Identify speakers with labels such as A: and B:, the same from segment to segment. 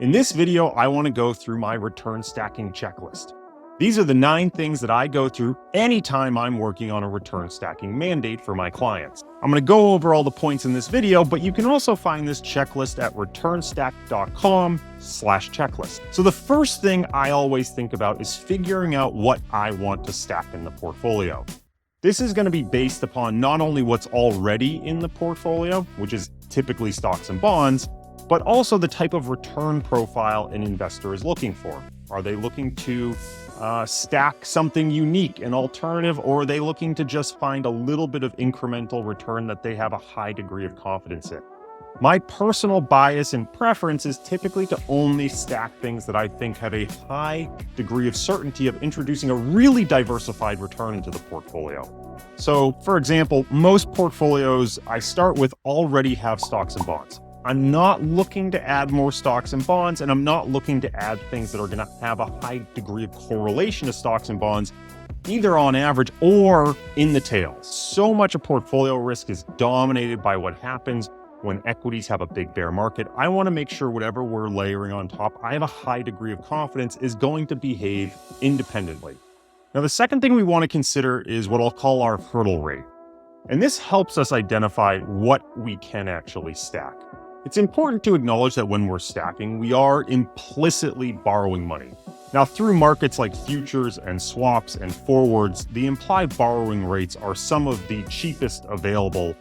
A: In this video, I want to go through my return stacking checklist. These are the 9 things that I go through anytime I'm working on a return stacking mandate for my clients. I'm going to go over all the points in this video, but you can also find this checklist at returnstack.com/checklist. So the first thing I always think about is figuring out what I want to stack in the portfolio. This is going to be based upon not only what's already in the portfolio, which is typically stocks and bonds, but also the type of return profile an investor is looking for. Are they looking to stack something unique, an alternative, or are they looking to just find a little bit of incremental return that they have a high degree of confidence in? My personal bias and preference is typically to only stack things that I think have a high degree of certainty of introducing a really diversified return into the portfolio. So, for example, most portfolios I start with already have stocks and bonds. I'm not looking to add more stocks and bonds, and I'm not looking to add things that are going to have a high degree of correlation to stocks and bonds, either on average or in the tails. So much of portfolio risk is dominated by what happens when equities have a big bear market. I want to make sure whatever we're layering on top, I have a high degree of confidence is going to behave independently. Now, the second thing we want to consider is what I'll call our hurdle rate. And this helps us identify what we can actually stack. It's important to acknowledge that when we're stacking, we are implicitly borrowing money. Now, through markets like futures and swaps and forwards, the implied borrowing rates are some of the cheapest available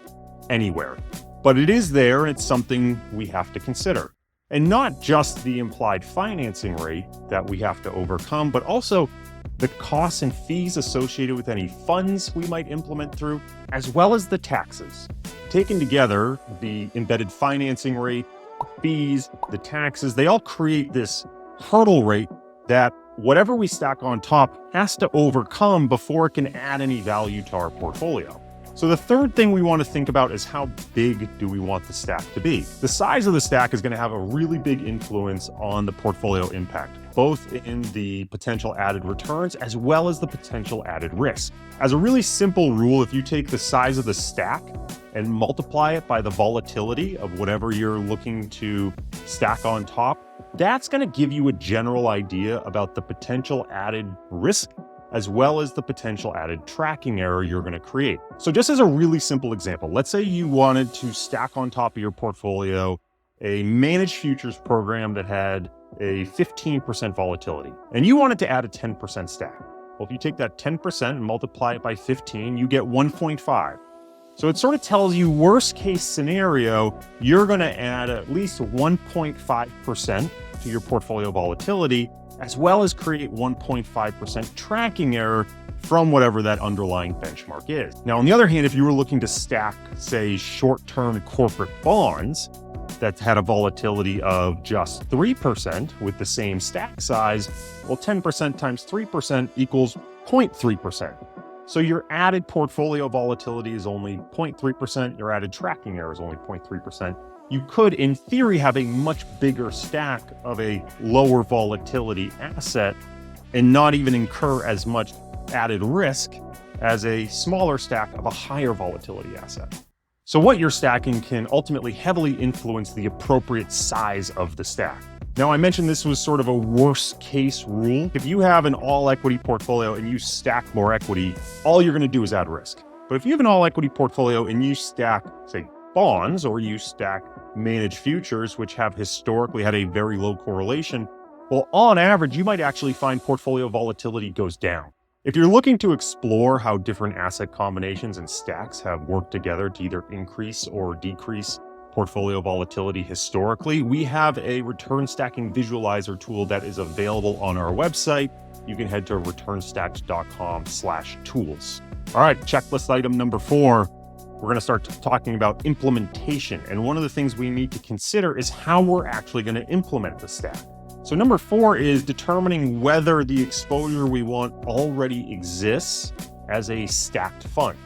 A: anywhere. But it is there, and it's something we have to consider. And not just the implied financing rate that we have to overcome, but also the costs and fees associated with any funds we might implement through, as well as the taxes. Taken together, the embedded financing rate, fees, the taxes, they all create this hurdle rate that whatever we stack on top has to overcome before it can add any value to our portfolio. So the third thing we want to think about is how big do we want the stack to be? The size of the stack is going to have a really big influence on the portfolio impact, both in the potential added returns as well as the potential added risk. As a really simple rule, if you take the size of the stack and multiply it by the volatility of whatever you're looking to stack on top, that's going to give you a general idea about the potential added risk as well as the potential added tracking error you're going to create. So just as a really simple example, let's say you wanted to stack on top of your portfolio a managed futures program that had a 15% volatility, and you wanted to add a 10% stack. Well, if you take that 10% and multiply it by 15, you get 1.5. So it sort of tells you worst case scenario, you're going to add at least 1.5% to your portfolio volatility, as well as create 1.5% tracking error from whatever that underlying benchmark is. Now, on the other hand, if you were looking to stack, say, short-term corporate bonds that had a volatility of just 3% with the same stack size, well, 10% times 3% equals 0.3%. So your added portfolio volatility is only 0.3%, your added tracking error is only 0.3%. You could, in theory, have a much bigger stack of a lower volatility asset and not even incur as much added risk as a smaller stack of a higher volatility asset. So what you're stacking can ultimately heavily influence the appropriate size of the stack. Now, I mentioned this was sort of a worst case rule. If you have an all equity portfolio and you stack more equity, all you're going to do is add risk. But if you have an all equity portfolio and you stack, say, bonds, or you stack managed futures, which have historically had a very low correlation, well, on average, you might actually find portfolio volatility goes down. If you're looking to explore how different asset combinations and stacks have worked together to either increase or decrease portfolio volatility historically, we have a return stacking visualizer tool that is available on our website. You can head to returnstack.com/tools. All right, checklist item number 4. We're going to start talking about implementation. And one of the things we need to consider is how we're actually going to implement the stack. So number 4 is determining whether the exposure we want already exists as a stacked fund.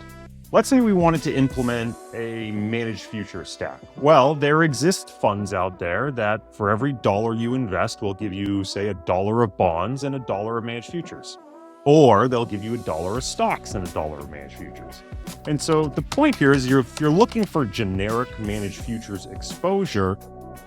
A: Let's say we wanted to implement a managed futures stack. Well, there exist funds out there that for every dollar you invest will give you, say, $1 of bonds and $1 of managed futures. Or they'll give you $1 of stocks and $1 of managed futures. And so the point here is if you're looking for generic managed futures exposure,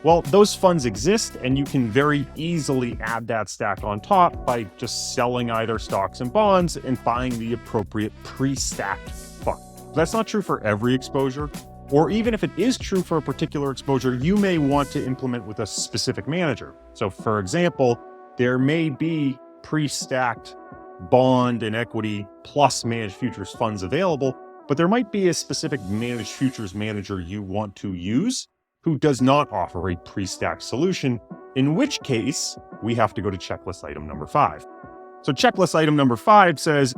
A: Well, those funds exist, and you can very easily add that stack on top by just selling either stocks and bonds and buying the appropriate pre-stacked fund. That's not true for every exposure, or even if it is true for a particular exposure, you may want to implement with a specific manager. So for example, there may be pre-stacked bond and equity plus managed futures funds available, but there might be a specific managed futures manager you want to use who does not offer a pre-stacked solution, in which case we have to go to checklist item number 5. So checklist item number 5 says,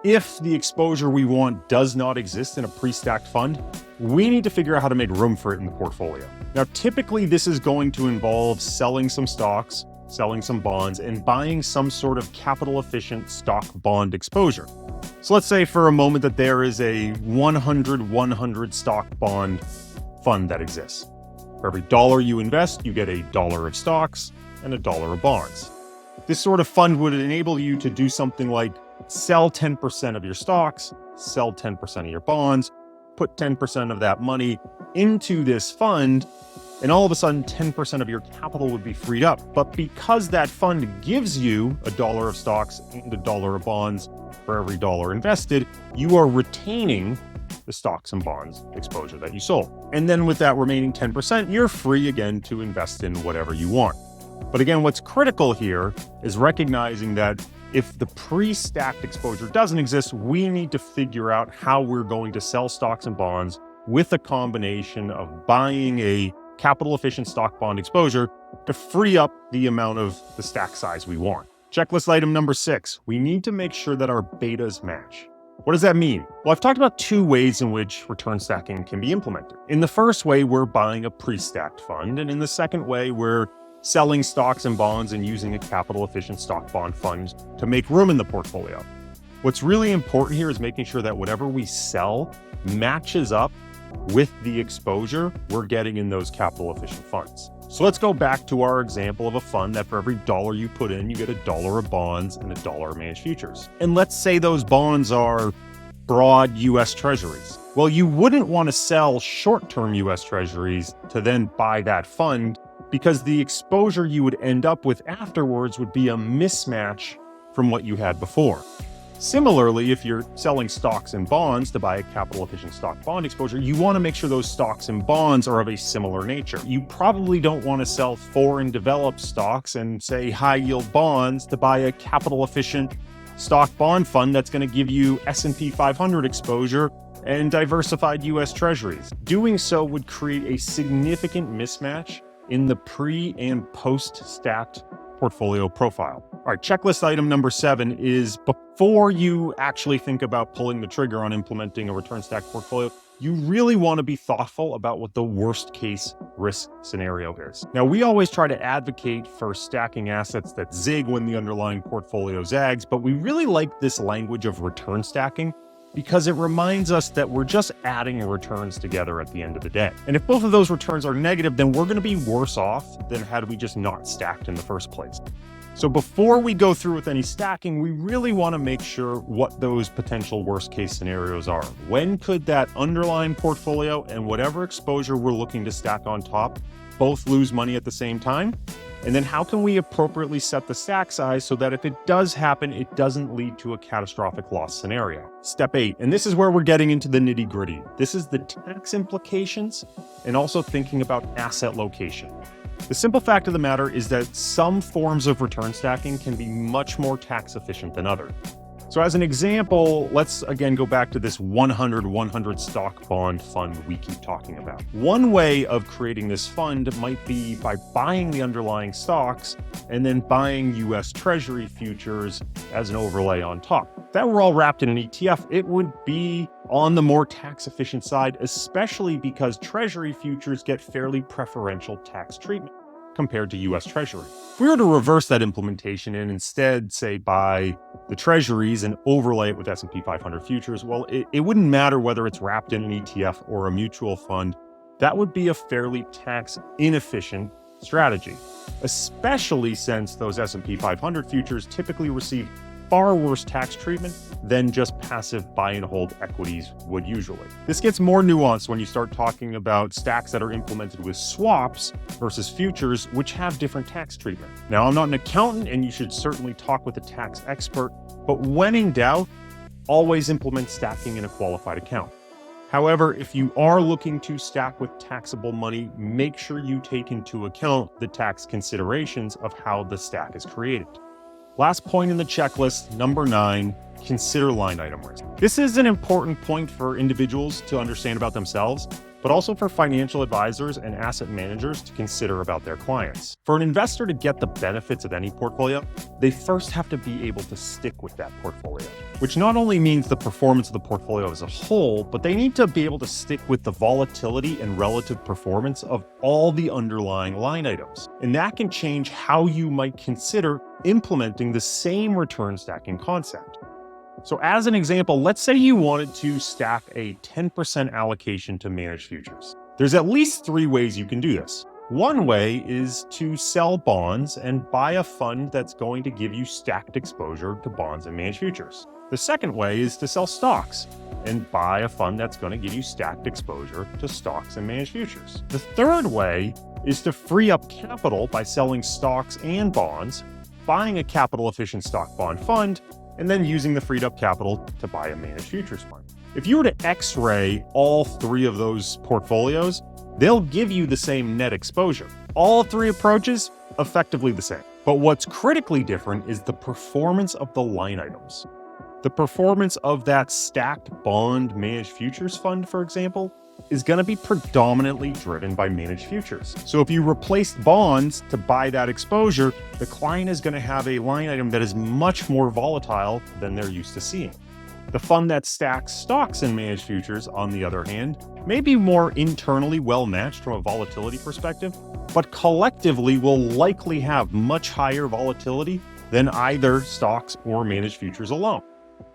A: if the exposure we want does not exist in a pre-stacked fund, we need to figure out how to make room for it in the portfolio. Now, typically this is going to involve selling some stocks, selling some bonds, and buying some sort of capital efficient stock bond exposure. So let's say for a moment that there is a 100-100 stock bond fund that exists. For every dollar you invest, you get $1 of stocks and $1 of bonds. This sort of fund would enable you to do something like sell 10% of your stocks, sell 10% of your bonds, put 10% of that money into this fund, and all of a sudden 10% of your capital would be freed up. But because that fund gives you $1 of stocks and $1 of bonds for every dollar invested, you are retaining the stocks and bonds exposure that you sold. And then with that remaining 10%, you're free again to invest in whatever you want. But again, what's critical here is recognizing that if the pre-stacked exposure doesn't exist, we need to figure out how we're going to sell stocks and bonds with a combination of buying a capital efficient stock bond exposure to free up the amount of the stack size we want. Checklist item number 6, we need to make sure that our betas match. What does that mean? Well, I've talked about 2 ways in which return stacking can be implemented. In the first way, we're buying a pre-stacked fund. And in the second way, we're selling stocks and bonds and using a capital efficient stock bond fund to make room in the portfolio. What's really important here is making sure that whatever we sell matches up with the exposure we're getting in those capital efficient funds. So let's go back to our example of a fund that for every dollar you put in, you get $1 of bonds and $1 of managed futures. And let's say those bonds are broad US Treasuries. Well, you wouldn't want to sell short-term US Treasuries to then buy that fund, because the exposure you would end up with afterwards would be a mismatch from what you had before. Similarly, if you're selling stocks and bonds to buy a capital efficient stock bond exposure, you want to make sure those stocks and bonds are of a similar nature. You probably don't want to sell foreign developed stocks and say high yield bonds to buy a capital efficient stock bond fund that's going to give you S&P 500 exposure and diversified US Treasuries. Doing so would create a significant mismatch in the pre and post stacked portfolio profile. All right, checklist item number 7 is before you actually think about pulling the trigger on implementing a return stacked portfolio, you really want to be thoughtful about what the worst case risk scenario is. Now, we always try to advocate for stacking assets that zig when the underlying portfolio zags, but we really like this language of return stacking because it reminds us that we're just adding returns together at the end of the day. And if both of those returns are negative, then we're going to be worse off than had we just not stacked in the first place. So before we go through with any stacking, we really want to make sure what those potential worst case scenarios are. When could that underlying portfolio and whatever exposure we're looking to stack on top both lose money at the same time? And then how can we appropriately set the stack size so that if it does happen, it doesn't lead to a catastrophic loss scenario? Step 8, and this is where we're getting into the nitty-gritty. This is the tax implications and also thinking about asset location. The simple fact of the matter is that some forms of return stacking can be much more tax efficient than others. So as an example, let's again go back to this 100-100 stock bond fund we keep talking about. One way of creating this fund might be by buying the underlying stocks and then buying US Treasury futures as an overlay on top. If that were all wrapped in an ETF, it would be on the more tax efficient side, especially because Treasury futures get fairly preferential tax treatment compared to US Treasury. If we were to reverse that implementation and instead say buy the Treasuries and overlay it with S&P 500 futures, well, it wouldn't matter whether it's wrapped in an ETF or a mutual fund. That would be a fairly tax inefficient strategy, especially since those S&P 500 futures typically receive far worse tax treatment than just passive buy and hold equities would usually. This gets more nuanced when you start talking about stacks that are implemented with swaps versus futures, which have different tax treatment. Now, I'm not an accountant, and you should certainly talk with a tax expert, but when in doubt, always implement stacking in a qualified account. However, if you are looking to stack with taxable money, make sure you take into account the tax considerations of how the stack is created. Last point in the checklist, number 9, consider line item risk. This is an important point for individuals to understand about themselves, but also for financial advisors and asset managers to consider about their clients. For an investor to get the benefits of any portfolio, they first have to be able to stick with that portfolio, which not only means the performance of the portfolio as a whole, but they need to be able to stick with the volatility and relative performance of all the underlying line items. And that can change how you might consider implementing the same return stacking concept. So as an example, let's say you wanted to stack a 10% allocation to managed futures. There's at least 3 ways you can do this. One way is to sell bonds and buy a fund that's going to give you stacked exposure to bonds and managed futures. The second way is to sell stocks and buy a fund that's going to give you stacked exposure to stocks and managed futures. The third way is to free up capital by selling stocks and bonds, buying a capital-efficient stock bond fund, and then using the freed up capital to buy a managed futures fund. If you were to X-ray all 3 of those portfolios, they'll give you the same net exposure. All 3 approaches, effectively the same. But what's critically different is the performance of the line items. The performance of that stacked bond managed futures fund, for example, is going to be predominantly driven by managed futures. So if you replaced bonds to buy that exposure, the client is going to have a line item that is much more volatile than they're used to seeing. The fund that stacks stocks and managed futures, on the other hand, may be more internally well-matched from a volatility perspective, but collectively will likely have much higher volatility than either stocks or managed futures alone.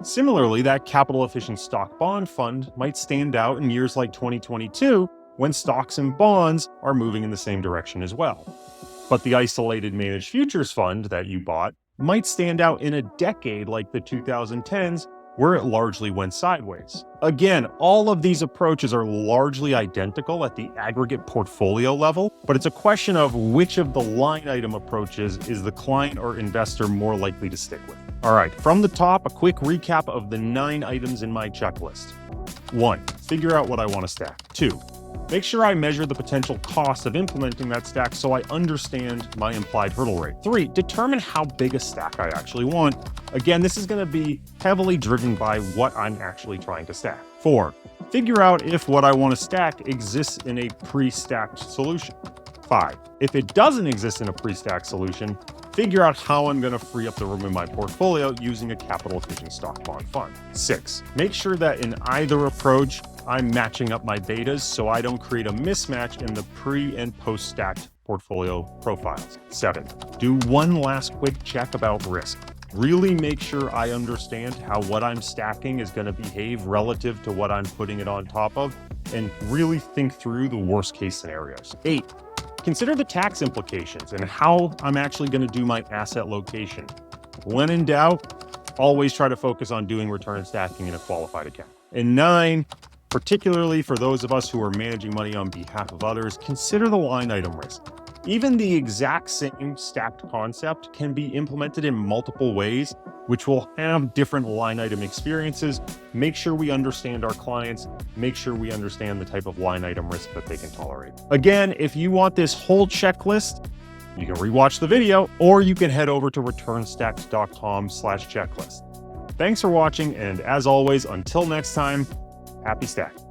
A: Similarly, that capital-efficient stock bond fund might stand out in years like 2022 when stocks and bonds are moving in the same direction as well. But the isolated managed futures fund that you bought might stand out in a decade like the 2010s, where it largely went sideways. Again, all of these approaches are largely identical at the aggregate portfolio level, but it's a question of which of the line item approaches is the client or investor more likely to stick with. All right, from the top, a quick recap of the 9 items in my checklist. 1, figure out what I want to stack. 2, make sure I measure the potential cost of implementing that stack so I understand my implied hurdle rate. 3, determine how big a stack I actually want. Again, this is going to be heavily driven by what I'm actually trying to stack. 4, figure out if what I want to stack exists in a pre-stacked solution. 5, if it doesn't exist in a pre-stacked solution, figure out how I'm going to free up the room in my portfolio using a capital-efficient stock bond fund. 6, make sure that in either approach, I'm matching up my betas so I don't create a mismatch in the pre- and post-stacked portfolio profiles. 7, do one last quick check about risk. Really make sure I understand how what I'm stacking is going to behave relative to what I'm putting it on top of, and really think through the worst-case scenarios. 8, consider the tax implications and how I'm actually going to do my asset location. When in doubt, always try to focus on doing return stacking in a qualified account. And 9, particularly for those of us who are managing money on behalf of others, consider the line item risk. Even the exact same stacked concept can be implemented in multiple ways, which will have different line item experiences. Make sure we understand our clients, make sure we understand the type of line item risk that they can tolerate. Again, if you want this whole checklist, you can rewatch the video, or you can head over to returnstacks.com/checklist. Thanks for watching, and as always, until next time, happy stacking.